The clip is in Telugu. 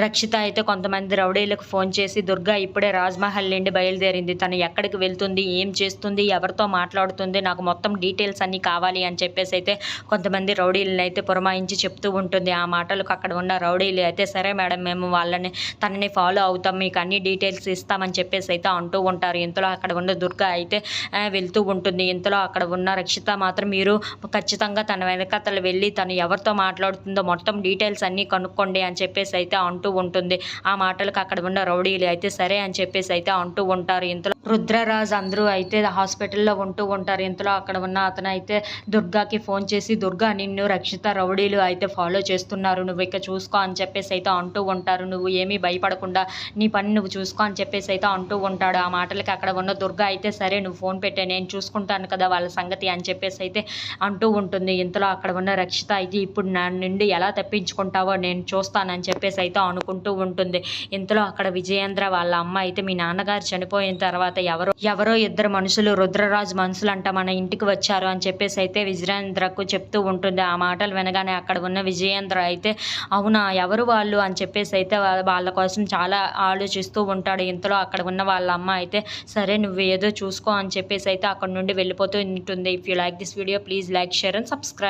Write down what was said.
రక్షిత అయితే కొంతమంది రౌడీలకు ఫోన్ చేసి దుర్గా ఇప్పుడే రాజ్మహల్ నుండి బయలుదేరింది, తను ఎక్కడికి వెళ్తుంది, ఏం చేస్తుంది, ఎవరితో మాట్లాడుతుంది, నాకు మొత్తం డీటెయిల్స్ అన్నీ కావాలి అని చెప్పేసి అయితే కొంతమంది రౌడీలను అయితే పురమాయించి చెప్తూ ఉంటుంది. ఆ మాటలకు అక్కడ ఉన్న రౌడీలు అయితే సరే మేడం, మేము తనని ఫాలో అవుతాం, మీకు అన్ని డీటెయిల్స్ ఇస్తామని చెప్పేసి అయితే అంటూ ఉంటారు. ఇంతలో అక్కడ ఉన్న దుర్గా అయితే వెళ్తూ ఉంటుంది. ఇంతలో అక్కడ ఉన్న రక్షిత మాత్రం మీరు ఖచ్చితంగా తన వెనకతలు వెళ్ళి తను ఎవరితో మాట్లాడుతుందో మొత్తం డీటెయిల్స్ అన్నీ కనుక్కోండి అని చెప్పేసి అయితే అంటూ ఉంటుంది. ఆ మాటలకు అక్కడ ఉన్న రౌడీలు అయితే సరే అని చెప్పేసి అయితే అంటూ ఉంటారు. ఇంతలో రుద్రరాజ్ అందరూ అయితే హాస్పిటల్లో ఉంటూ ఉంటారు. ఇంతలో అక్కడ ఉన్న అతను అయితే దుర్గాకి ఫోన్ చేసి, దుర్గా నిన్ను రక్షిత రౌడీలు అయితే ఫాలో చేస్తున్నారు, నువ్వు ఇక చూసుకో అని చెప్పేసి అయితే అంటూ ఉంటారు. నువ్వు ఏమీ భయపడకుండా నీ పని నువ్వు చూసుకో అని చెప్పేసి అయితే అంటూ ఉంటాడు. ఆ మాటలకి అక్కడ ఉన్న దుర్గా అయితే సరే నువ్వు ఫోన్ పెట్టే, నేను చూసుకుంటాను కదా వాళ్ళ సంగతి అని చెప్పేసి అయితే అంటూ ఉంటుంది. ఇంతలో అక్కడ ఉన్న రక్షిత అయితే ఇప్పుడు నా నుండి ఎలా తప్పించుకుంటావో నేను చూస్తానని చెప్పేసి అయితే అనుకుంటూ ఉంటుంది. ఇంతలో అక్కడ విజయేంద్ర వాళ్ళ అమ్మ అయితే మీ నాన్నగారు చనిపోయిన తర్వాత ఎవరో ఇద్దరు మనుషులు, రుద్రరాజు మనుషులు అంట మన ఇంటికి వచ్చారు అని చెప్పేసి అయితే విజయేంద్రకు చెప్తూ ఉంటుంది. ఆ మాటలు వినగానే అక్కడ ఉన్న విజయేంద్ర అయితే అవునా, ఎవరు వాళ్ళు అని చెప్పేసి అయితే వాళ్ళ కోసం చాలా ఆలోచిస్తూ ఉంటాడు. ఇంతలో అక్కడ ఉన్న వాళ్ళ అమ్మ అయితే సరే నువ్వు ఏదో చూసుకో అని చెప్పేసి అయితే అక్కడ నుండి వెళ్ళిపోతూ ఉంటుంది. If you like this video please like, share and subscribe.